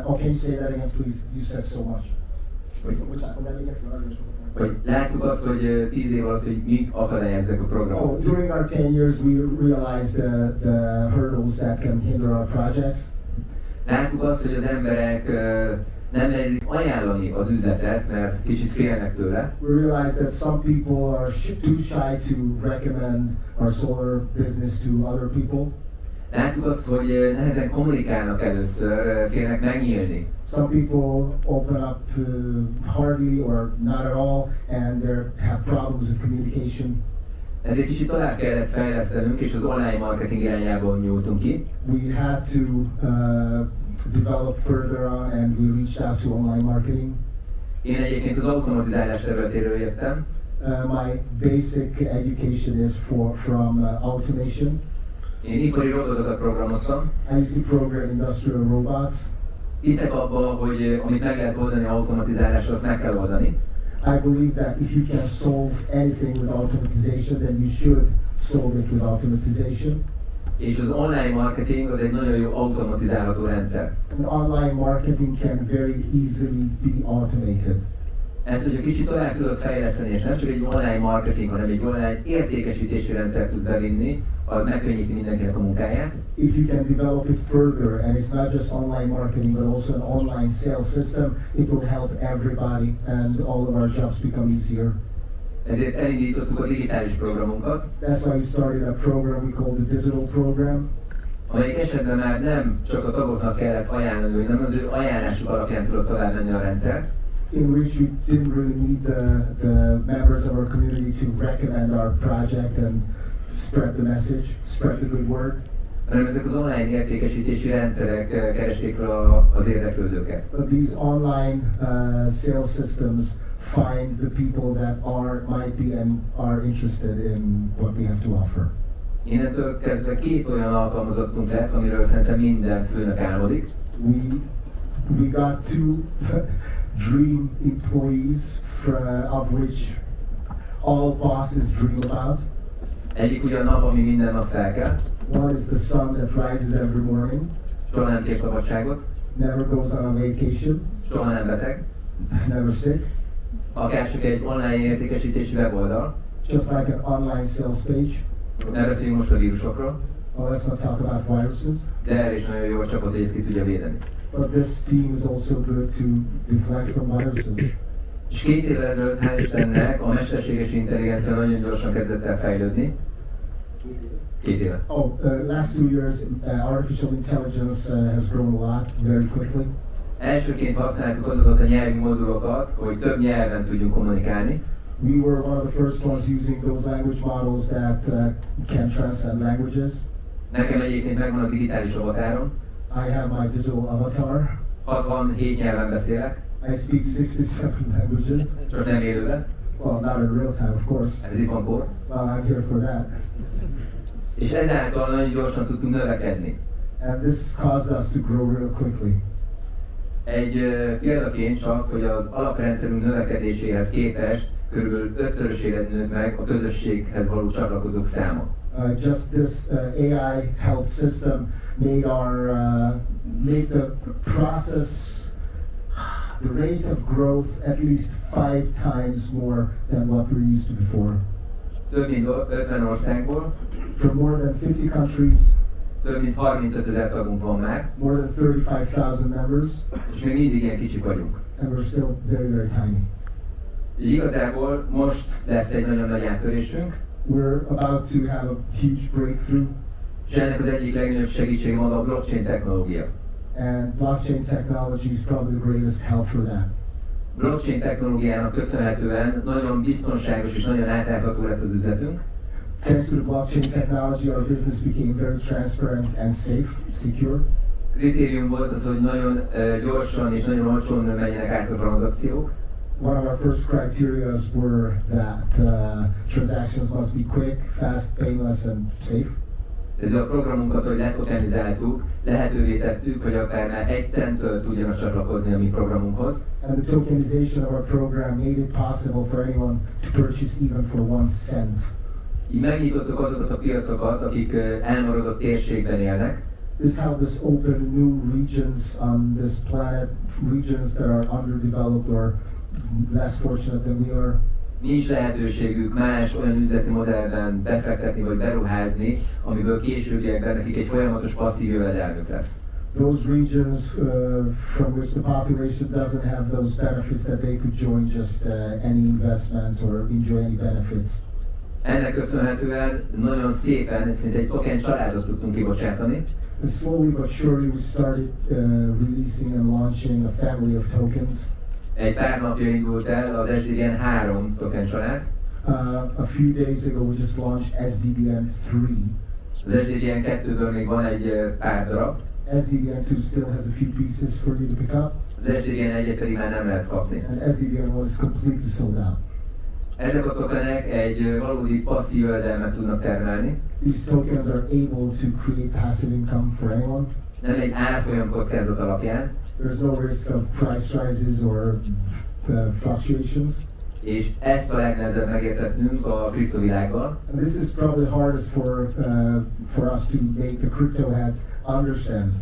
can you say that again, please? You said so much. Hogy láttuk azt, hogy 10 év alatt, hogy mik akadályozzák a programot. During our 10 years, we realized the hurdles that can hinder our projects. Láttuk azt, hogy az emberek nem merik ajánlani az üzletet, mert kicsit félnek tőle. We realized that some people are too shy to recommend our solar business to other people. Láttuk azt, hogy nehezen kommunikálnak először, félnek megnyílni. Some people open up hardly or not at all, and they have problems with communication. Ezért kicsit tovább kellett fejlesztenünk, és az online marketing irányában nyúltunk ki. We had to develop further on, and we reached out to online marketing. Én egyébként az automatizálás területéről jöttem. My basic education is from automation. Én ipari robotokat programoztam. I used to program industrial robots. Hiszek abba, hogy amit meg lehet oldani automatizálással, azt meg kell oldani. I believe that if you can solve anything with automatization, then you should solve it with automatization. És az online marketing az egy nagyon jó automatizálható rendszer. And online marketing can very easily be automated. Ezt, hogyha kicsit tovább tudod fejleszteni, és nem csak egy online marketing, hanem egy online értékesítési rendszer tudsz bevinni, az megkönnyíti mindenkinek a munkáját. If you can develop it further, and it's not just online marketing, but also an online sales system, it will help everybody, and all of our jobs become easier. Ezért elindítottuk a digitális programunkat. That's why we started a program we call the digital program. Amelyik esetben már nem csak a tagoknak kellett ajánlani, hogy nem az ő ajánlásuk alapján tudott tovább menni a rendszer. In which we didn't really need the members of our community to recommend our project and spread the message, spread the good word. Hanem ezek az online értékesítési rendszerek keresték fel az érdeklődőket. But these online sales systems find the people that might be and are interested in what we have to offer. Innentől kezdve 2 olyan alkalmazottunk lett, amiről szerintem minden főnök álmodik. We got 2 dream employees of which all bosses dream about. Egyik ugye a nap, ami minden nap felkel. One is the sun that rises every morning. Soha nem kér szabadságot. never goes on a vacation, soha nem beteg, never sick, akár csak egy online értékesítési weboldal, just like an online sales page. ne beszéljünk most a vírusokról, Let's not talk about viruses. de erre is nagyon jó a csapat, hogy ezt ki tudja védeni. But this team is also good to deflect from viruses. És 2 évvel ezelőtt, hál' Istennek, a mesterséges intelligencia nagyon gyorsan kezdett el fejlődni. 2 éve. Last 2 years, artificial intelligence has grown a lot, very quickly. Elsőként használtuk azokat a nyelvi modulokat, hogy több nyelven tudjunk kommunikálni. We were one of the first ones using those language models that can transcend languages. Nekem egyébként megvan a digitális avatárom. I have my digital avatar. 67 nyelven beszélek. I speak 67 languages. Csak nem élőben. Well, not in real time, of course. Ez itt van kor. Well, I'm here for that. És ezáltal nagyon gyorsan tudtunk növekedni. And this caused us to grow real quickly. Egy példaként csak, hogy az alaprendszerünk növekedéséhez képest körülbelül 5-szörösére nőtt meg a közösséghez való csatlakozók száma. Just this AI help system made the process, the rate of growth at least 5 times more than what we're used to before. Több mint 50 országból, From more than 50 countries, több mint 35 000 tagunk van már, more than 35,000 members, és még mindig ilyen kicsik vagyunk. and we're still very, very tiny. Így igazából most lesz egy nagyon nagy áttörésünk, We're about to have a huge breakthrough, és ennek az egyik legnagyobb segítség maga a blockchain technológia. and blockchain technology is probably the greatest help for that. Blockchain technológiának köszönhetően nagyon biztonságos és nagyon átlátható lett az üzletünk. Thanks to the blockchain technology, our business became very transparent and safe, secure. Kritérium volt az, hogy nagyon gyorsan és nagyon olcsón menjenek át a tranzakciók. One of our first criteria were that transactions must be quick, fast, painless, and safe. Ezzel a programunkat, hogy letokenizáltuk, lehetővé tettük, hogy akár már 1 centtől tudjanak csatlakozni a mi programunkhoz. And the tokenization of our program made it possible for anyone to purchase even for 1 cent. Így megnyitottuk azokat a piacokat, akik elmaradott térségben élnek. This helped us open new regions on this planet, regions that are underdeveloped or less fortunate than we are. Nincs lehetőségük más olyan üzleti modellben befektetni vagy beruházni, amiből későbbiekben nekik egy folyamatos passzív jövedelmük lesz. Those regions from which the population doesn't have those benefits that they could join just any investment or enjoy any benefits. Ennek köszönhetően nagyon szépen, szinte egy token családot tudtunk kibocsátani. And slowly but surely we started releasing and launching a family of tokens. Egy pár napja indult el az SDN 3 token család. A few days ago we just launched SDN 3. Az SDN 2-ből még van egy pár darab. SDN 2 still has a few pieces for you to pick up. Az SDN 1-et pedig már nem lehet kapni. And SDN was completely sold out. Ezek a tokenek egy valódi passzív jövedelmet tudnak termelni. These tokens are able to create passive income for anyone. Nem egy árfolyam kockázat alapján. There's no risk of price rises or fluctuations. És ezt a legnehezebb megértetnünk a kriptovilágban. And this is probably hardest for us to make the crypto heads understand.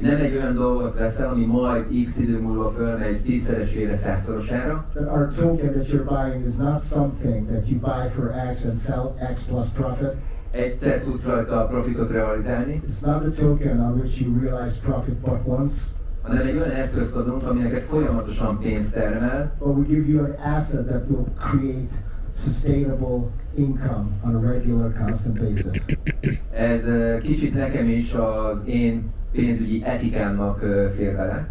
Nem egy olyan dolgot veszel, ami majd X idő múlva fölmegy 10-szeresére, 100-szorosára. That our token that you're buying is not something that you buy for X and sell X plus profit. Egyszer tudsz rajta a profitot realizálni. It's not a token on which you realize profit but once. Hanem egy olyan eszközt adunk, ami neked folyamatosan pénzt termel. But we give you an asset that will create sustainable income on a regular, constant basis. Ez kicsit nekem is az én pénzügyi etikámnak fér bele.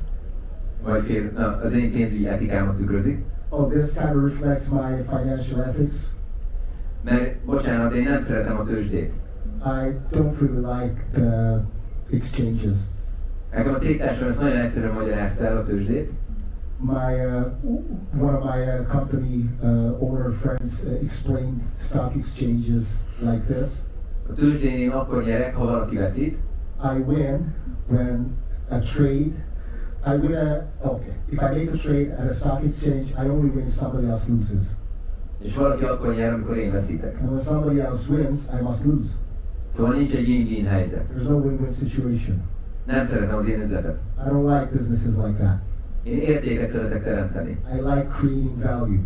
Vagy az én pénzügyi etikámat tükrözi. This kind of reflects my financial ethics. Mert, bocsánat, én nem szeretem a tőzsdét. I don't really like the exchanges. Nekem a cégtársam ezt nagyon egyszerűen magyarázta el a tőzsdét. One of my company owner friends explained stock exchanges like this. A tőzsdén én akkor nyerek, ha valaki veszít. I win when a trade. If I make a trade at a stock exchange, I only win if somebody else loses. És valaki akkor nyer, amikor én veszítek. And when somebody else wins, I must lose. Szóval nincs egy win-win helyzet. There's no win-win situation. Nem szeretem az én üzletet. I don't like businesses like that. Én értéket szeretek teremteni. I like creating value.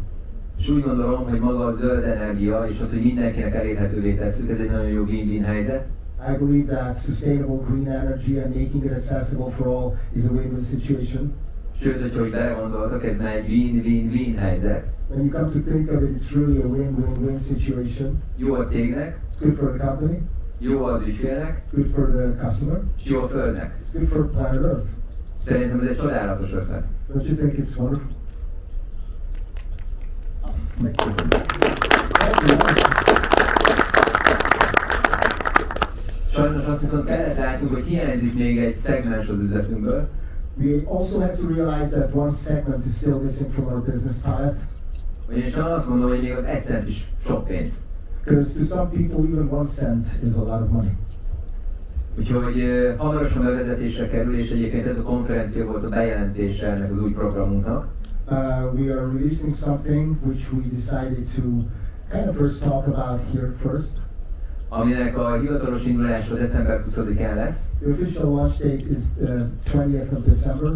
És úgy gondolom, hogy maga a zöld energia, és az, hogy mindenkinek elérhetővé tesszük, ez egy nagyon jó win-win helyzet. I believe that sustainable green energy and making it accessible for all is a win-win situation. Sőt, hogyha belegondoltak, ez már egy win-win-win helyzet. When you come to think of it, it's really a win-win-win situation. Jó a cégnek, It's good for the company, jó az ügyfélnek, good for the customer, és jó a földnek. it's good for planet Earth. Szerintem ez egy csodálatos ötlet. Don't you think it's wonderful? Sajnos azt viszont kellett látnunk, hogy hiányzik még egy szegmens az üzletünkből. We also have to realize that one segment is still missing from our business palette. Ugyanis azt gondolom, hogy még az 1 cent is sok pénz. Because to some people, even 1 cent is a lot of money. Úgyhogy hamarosan bevezetésre kerül, és egyébként ez a konferencia volt a bejelentése ennek az új programunknak. We are releasing something which we decided to kind of first talk about here first. Aminek a hivatalos indulása december 20-án lesz. The official launch date is 20th of December.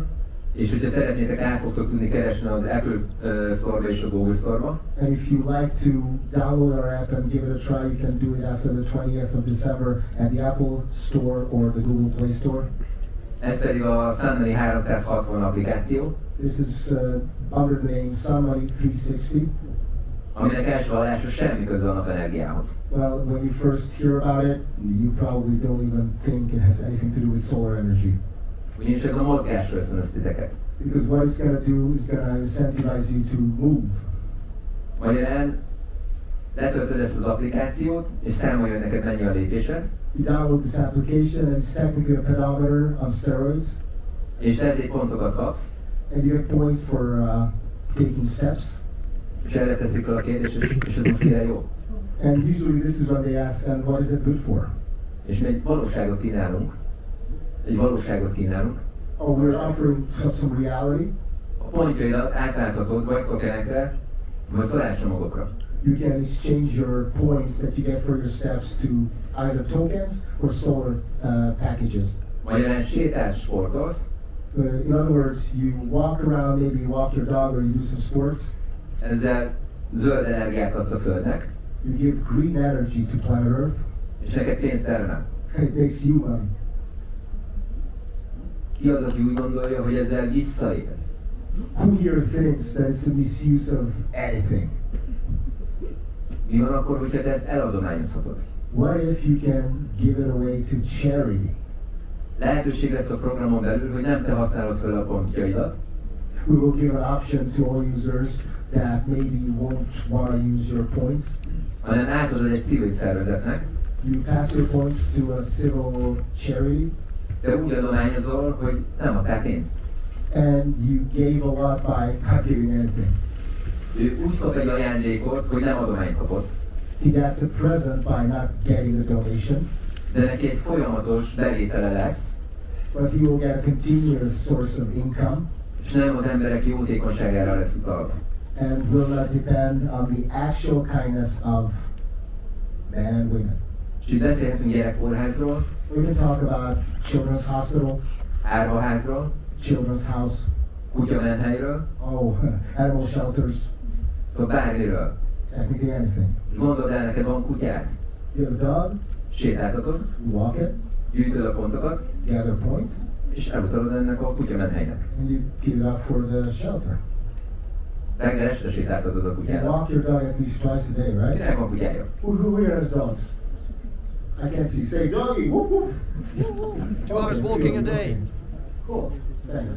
És hogyha szeretnétek, el fogtok tudni keresni az Apple Store-ba és a Google Store-ba. And if you like to download our app and give it a try, you can do it after the 20th of December at the Apple Store or the Google Play Store. Ez pedig a Sunmoney 360 applikáció. This is under the name Sunmoney 360. Aminek első hallása semmi köze a napenergiához. Well, when you first hear about it, you probably don't even think it has anything to do with solar energy. Ugyanis ez a mozgásra ösztönöz titeket. Because what it's going to do is going to incentivize you to move. Magyarán letöltöd ezt az applikációt, és számolja neked mennyi a lépésed. You download this application and it's technically a pedometer on steroids. És te ezért pontokat kapsz. And you get points for taking steps. És erre teszik fel a kérdést, és ez most mire jó? And usually this is when they ask, and what is it good for? És mi egy valóságot kínálunk. Oh, we're offering some reality. A pontjaidat átválthatod vagy tokenekre, vagy szaláscsomagokra. You can exchange your points that you get for your steps to either tokens or solar packages. Magyarán sétálsz, sportolsz. In other words, you walk around, maybe you walk your dog or you do some sports. Ezzel zöld energiát adsz a Földnek. You give green energy to planet Earth. És neked pénzt termel. And it makes you money. Ki az, aki úgy gondolja, hogy ezzel visszaél? Who here thinks that it's a misuse of anything? Mi van akkor, hogyha te ezt eladományozhatod? What if you can give it away to charity? Lehetőség lesz a programon belül, hogy nem te használod fel a pontjaidat. We will give an option to all users that maybe won't want to use your points. Hanem átadod egy civil szervezetnek. You pass your points to a civil charity. Te úgy adományozol, hogy nem adtál pénzt. And you gave a lot by not giving anything. Ő úgy kap egy ajándékot, hogy nem adományt kapott. He gets a present by not getting the donation. De neki egy folyamatos bevétele lesz. But he will get a continuous source of income. És nem az emberek jótékonyságára lesz utalva. And will not depend on the actual kindness of men and women. És itt beszélhetünk gyerekkórházról. We can talk about children's hospital, árvaházról, children's house, kutyamenhelyről, animal shelters, szóval bármiről. technically anything. És gondold el, neked van kutyád, You have a dog, sétáltatod, you walk it, gyűjtöd a pontokat, gather points, és elutalod ennek a kutyamenhelynek. and you give it up for the shelter. Reggel este sétáltatod a You kutyádat. walk your dog at least twice a day, right? Kinek van kutyája? Who here has dogs? I can't see. Say doggy, woof woof. 2 hours walking a day. Cool, thanks.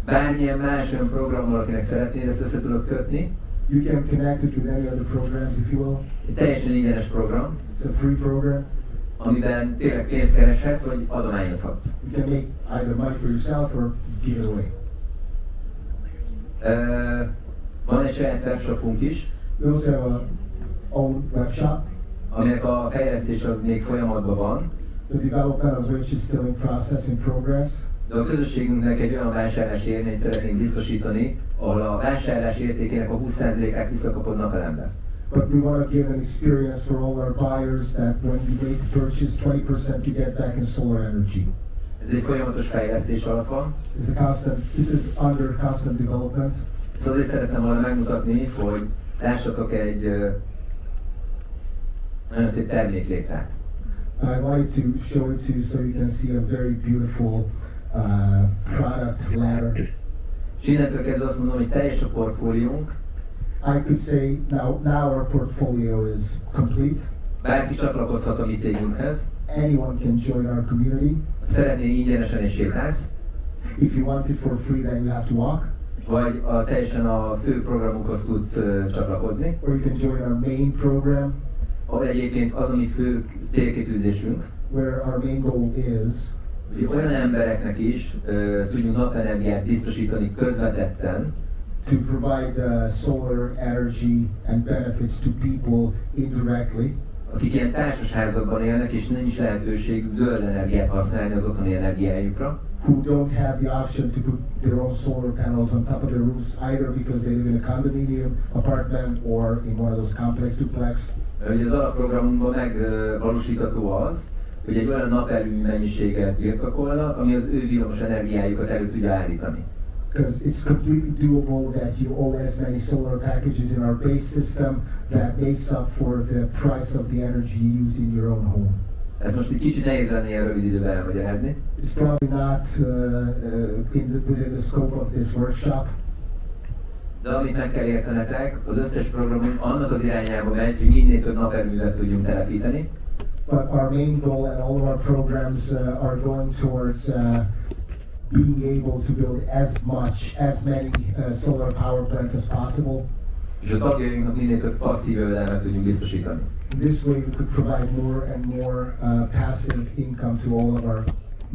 Bármilyen más olyan programmal, akinek szeretnéd, ezt össze tudod kötni. You can connect it with any other programs if you will. Egy teljesen ingyenes program, It's a free program. amiben tényleg pénzt kereshetsz, vagy adományozhatsz. You can make either money for yourself or give it away. Van egy saját webshopunk is, We also have our own web shop. aminek a fejlesztés az még folyamatban van, The development of which is still in process, in progress. de a közösségünknek egy olyan vásárlási élményt szeretnénk biztosítani, ahol a vásárlás értékének a 20%-át visszakapod napelembe. But we want to give an experience for all our buyers that when you make the purchase, 20% you get back in solar energy. Ez egy folyamatos fejlesztés alatt van. This is under constant development. Ezt azért szeretném volna megmutatni, hogy lássatok egy nagyon szép terméklétrát. I wanted to show it to you so you can see a very beautiful product ladder. És innentől kezdve azt mondom, hogy teljes a portfóliónk. I could say now our portfolio is complete. Bárki csatlakozhat a mi cégünkhez. Anyone can join our community. Szeretnél ingyenesen és sétálsz. If you want it for free, then you have to walk. Vagy teljesen a fő programunkhoz tudsz csatlakozni. Or you can join our main program. Vagy egyébként az, ami fő célkitűzésünk, where our main goal is, hogy olyan embereknek is tudjunk napenergiát biztosítani közvetetten, to provide solar energy and benefits to people indirectly, akik ilyen társasházakban élnek, és nincs lehetőség zöld energiát használni az otthoni energiájukra, who don't have the option to put their own solar panels on top of their roofs, either because they live in a condominium apartment or in one of those complex duplex. Ugye az alapprogramunkban megvalósítható az, hogy egy olyan naperőmű mennyiséget birtokolnak, ami az ő villamos energiájukat elő tudja állítani. Because it's completely doable that you own as many solar packages in our base system that makes up for the price of the energy used in your own home. Ez most egy kicsit nehéz lenne ilyen rövid időben elmagyarázni. It's probably not within the scope of this workshop. De amit meg kell értenetek, az összes programunk annak az irányába megy, hogy minél több naperőművet tudjunk telepíteni. But our main goal and all of our programs are going towards being able to build as many solar power plants as possible. És a tagjainknak minél több passzív jövedelmet tudjunk biztosítani. This way we could provide more and more passive income to all of our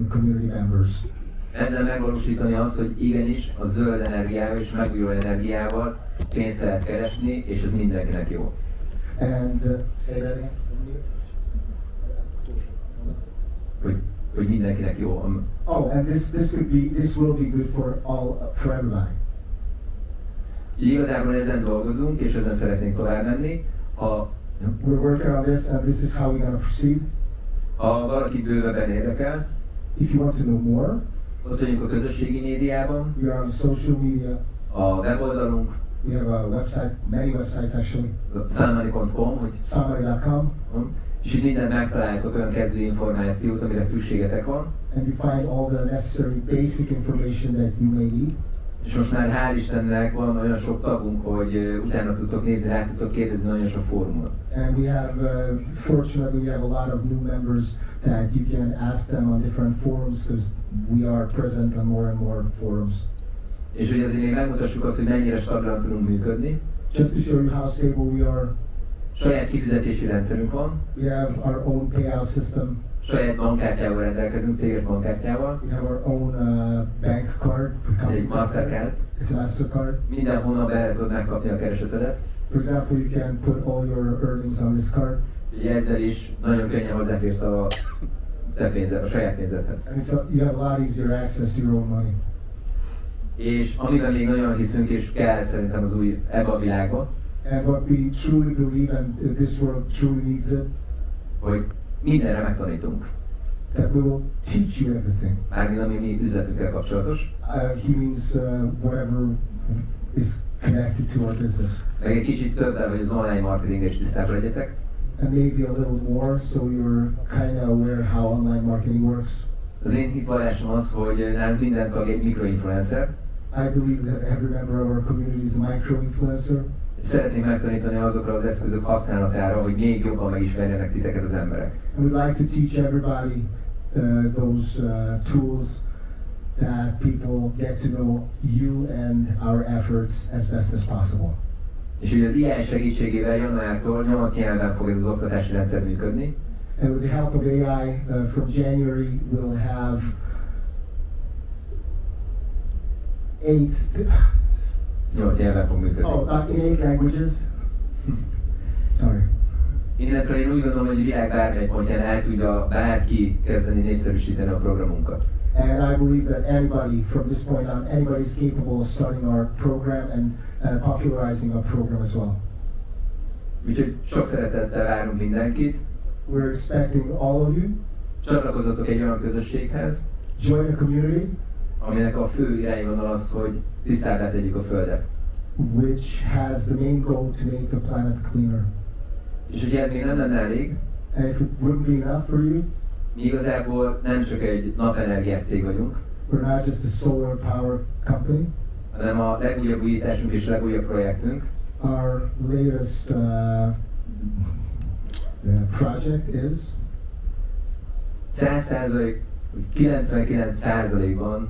community members. Ezzel megvalósítani azt, hogy igenis a zöld energiával és megújuló energiával pénzt lehet keresni, és ez mindenkinek jó. And say that again. Hogy mindenkinek jó. Oh, and this will be good for everybody. Igazából ezen dolgozunk, és ezen szeretnénk tovább menni. We're working on this, and this is how we're going to proceed. Ha valaki bővebben érdekel, if you want to know more, ott vagyunk a közösségi médiában, we are on social media. A weboldalunk, we have a website, many websites actually. Sunmoney.com, hogy Sunmoney.com. És itt mindent megtaláltok, olyan kezdő információt, amire szükségetek van. And you find all the necessary basic information that you may need. És most már hál' Istennek van olyan sok tagunk, hogy utána tudtok nézni, rá tudtok kérdezni nagyon sok fórumon. And we have, fortunately, we have a lot of new members that you can ask them on different forums because we are present on more and more forums. És hogy azért még megmutassuk azt, hogy mennyire stabilan tudunk működni. Just to show you how stable we are. Saját kifizetési rendszerünk van. We have our own payout system. Saját bankkártyával rendelkezünk, céges bankkártyával. We have our own bank card. Egy Mastercard. It's a Mastercard. Minden hónapban el tudod megkapni a keresetedet. For example, you can put all your earnings on this card. Ugye ezzel is nagyon könnyen hozzáférsz a te pénzed, a saját pénzedhez. And you have a lot easier access to your own money. És amiben még nagyon hiszünk és kell szerintem az új ebbe a világba. And what we truly believe, and this world truly needs it, hogy mindenre megtanítunk. That we will teach you everything. Mármint ami mi üzletünkkel kapcsolatos. He means whatever is connected to our business. Meg egy kicsit többen, hogy az online marketingre is tisztában legyetek. And maybe a little more, so you're kind of aware how online marketing works. Az én hitvallásom az, hogy nálunk minden tag egy mikroinfluencer. I believe that every member of our community is a micro-influencer. Szeretnénk megtanítani azokra az eszközök használatára, hogy még jobban megismerjenek titeket az emberek. And we'd like to teach everybody those tools that people get to know you and our efforts as best as possible. És ugye az AI segítségével januártól 8 nyelven fog ez az oktatási rendszer működni. And with the help of AI, from January we'll have 8 nyelven fog működni. In 8 languages. Sorry. Innentől én úgy gondolom, hogy a világ bármely pontján el tudja bárki kezdeni népszerűsíteni a programunkat. And I believe that anybody from this point on, anybody is capable of starting our program and popularizing our program as well. Úgyhogy sok szeretettel várunk mindenkit. We're expecting all of you. Csatlakozzatok egy olyan közösséghez. join a community aminek a fő irányvonal az, hogy tisztábbá tegyük a Földet. which has the main goal to make the planet cleaner. És hogyha ez még nem lenne elég, And if it wouldn't be enough for you, mi igazából nem csak egy napenergiás cég vagyunk, we're not just a solar power company. hanem a legújabb újításunk és legújabb projektünk Our latest project is 100%, 99%-ban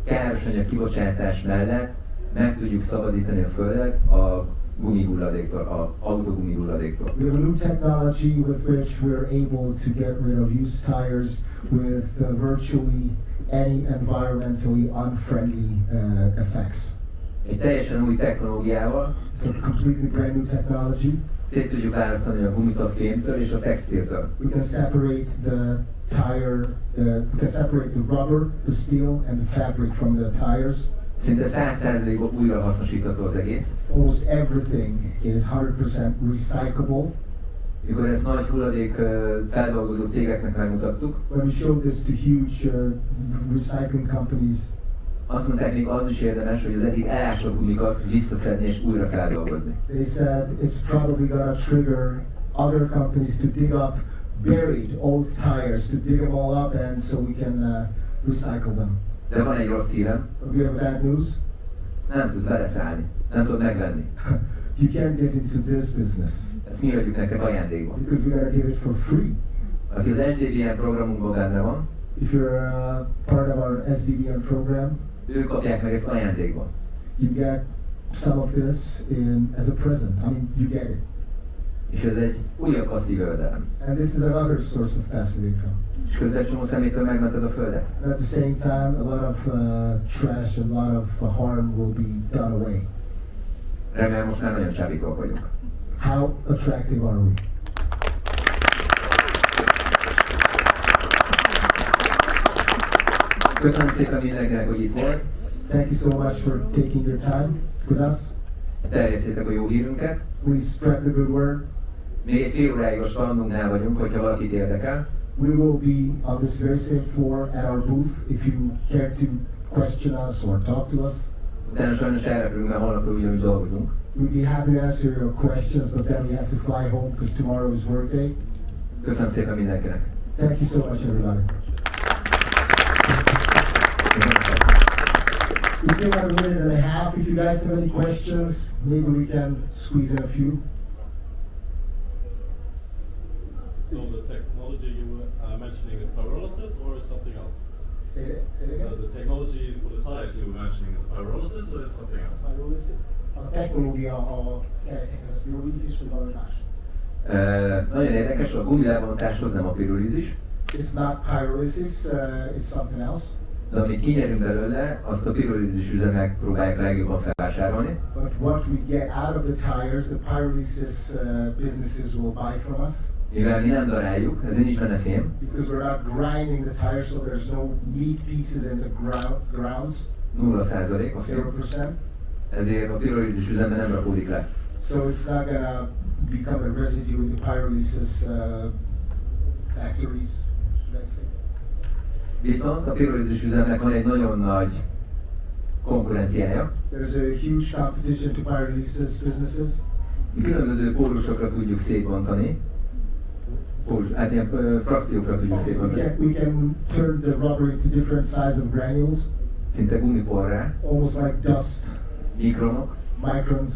károsanyag kibocsátás mellett meg tudjuk szabadítani a Földet a gumihulladéktól, az autógumihulladéktól. we have a new technology with which we're able to get rid of used tires with virtually any environmentally unfriendly effects. Egy teljesen új technológiával It's a completely brand new technology. szét tudjuk választani a gumit a fémtől és a textiltől. We can separate the tire, we can separate the rubber, the steel, and the fabric from the tires. Szinte 100%-ban újra hasznosítható az egész. Almost everything is 100% recyclable. Mikor ezt nagy hulladék feldolgozó cégeknek megmutattuk, When we showed this to huge recycling companies, azt mondták, még az is érdemes, hogy az eddig elásott gumikat visszaszedni és újra feldolgozni. they said it's probably gonna trigger other companies to dig up buried old tires, to dig them all up, and so we can recycle them. De van egy rossz hírem, But we have bad news. nem tudsz beleszállni, nem tudod megvenni. You can't get into this business Ezt mi adjuk nektek ajándékba. because we're gonna give it for free. Aki az SDBN programunkban benne van, If you're part of our SDBM program, ők kapják meg ezt ajándékba. you get some of this as a present. I mean, you get it. És ez egy újabb passzív jövedelem. And this is another source of passive income. És közben egy csomó szemétől megmented a Földet. And at the same time, a lot of trash and a lot of harm will be done away. Remélem most már nagyon csábítóak vagyunk. How attractive are we? Köszönöm szépen mindenkinek, hogy itt volt. Thank you so much for taking your time with us. Terjesszétek a jó hírünket. Please spread the good word. Még egy fél óráig a standunknál vagyunk, hogyha valakit érdekel. We will be on this very same floor at our booth if you care to question us or talk to us. Utána sajnos elrepülünk, mert holnaptól ugyanúgy dolgozunk. We'd be happy to answer your questions, but then we have to fly home because tomorrow is work day. Köszönöm szépen mindenkinek. Thank you so much, everybody. We still have a minute and a half. If you guys have any questions, maybe we can squeeze in a few. So the technology you were mentioning is pyrolysis or is something else? Say it again. The technology for the tires you were mentioning is pyrolysis or is something else? A technológia a kerekekhez, pirolízis vagy valami más? Nagyon érdekes, a gumilebontáshoz nem a pirolízis, It's not pyrolysis, it's something else. de amit kinyerünk belőle, azt a pirolízis üzemek próbálják legjobban felvásárolni. But what we get out of the tires, the pyrolysis businesses will buy from us. Mivel mi nem daráljuk, ezért nincs benne fém, Because we're not grinding the tires, so there's no meat pieces in the grounds, 0% a fém, 0%. ezért a pirolízis üzemben nem rakódik le. So it's not gonna become a residue in the pyrolysis factories, should I say. Viszont a pirolízis üzemnek van egy nagyon nagy konkurenciája. There's a huge competition to pyrolysis businesses. Mi különböző pólusokra tudjuk szétbontani, hát ilyen frakciókra tudjuk szétbontani, We can turn the rubber into different size of granules, szinte gumiporrá, almost like dust, mikronok, microns,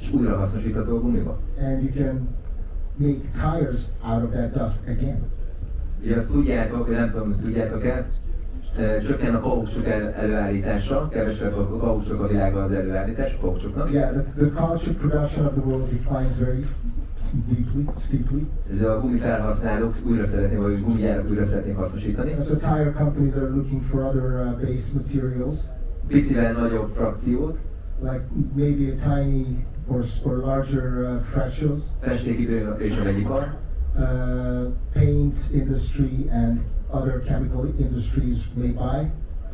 és újra hasznosítható gumiba. and you can make tires out of that dust again. Ugye azt tudjátok, vagy nem tudom, hogy tudjátok-e, csökken a kaucsuk előállítása, kevesebb a kaucsuk a világban az előállítás, kaucsuknak. Yeah, the caoutchouc production of the world declines very steeply. Ez a gumi felhasználók újra szeretnék, vagy gumigyárak újra szeretnék hasznosítani. And so tire companies are looking for other base materials, Picivel nagyobb frakciót, like maybe a tiny or larger fractions. festékipar és a vegyipar, Paint industry and other chemical industries may buy.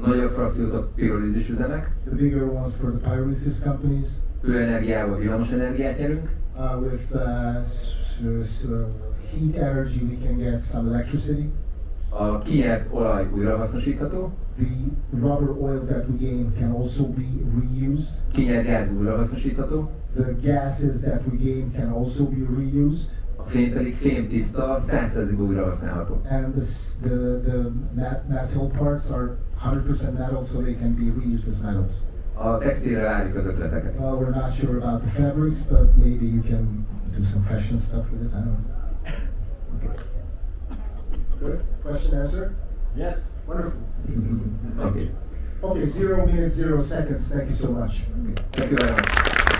nagyobb frakciót a pirolízis üzemek, The bigger ones for the pyrolysis companies. hőenergiával villamos energiát nyerünk, With heat energy, we can get some electricity. A kinyert olaj újrahasznosítható. The rubber oil that we gain can also be reused. Kinyert gáz újrahasznosítható. The gases that we gain can also be reused. A fém pedig fémtiszta, 100%-ban újrahasználható. And the metal parts are 100% metal, so they can be reused as metals. A textilre várjuk az ötleteket. Well, we're not sure about the fabrics, but maybe you can do some fashion stuff with it. I don't know. Okay. Good. Question answer? Yes. Wonderful. Okay. Okay, 0 minutes, 0 seconds. Thank you so much. Thank you very much.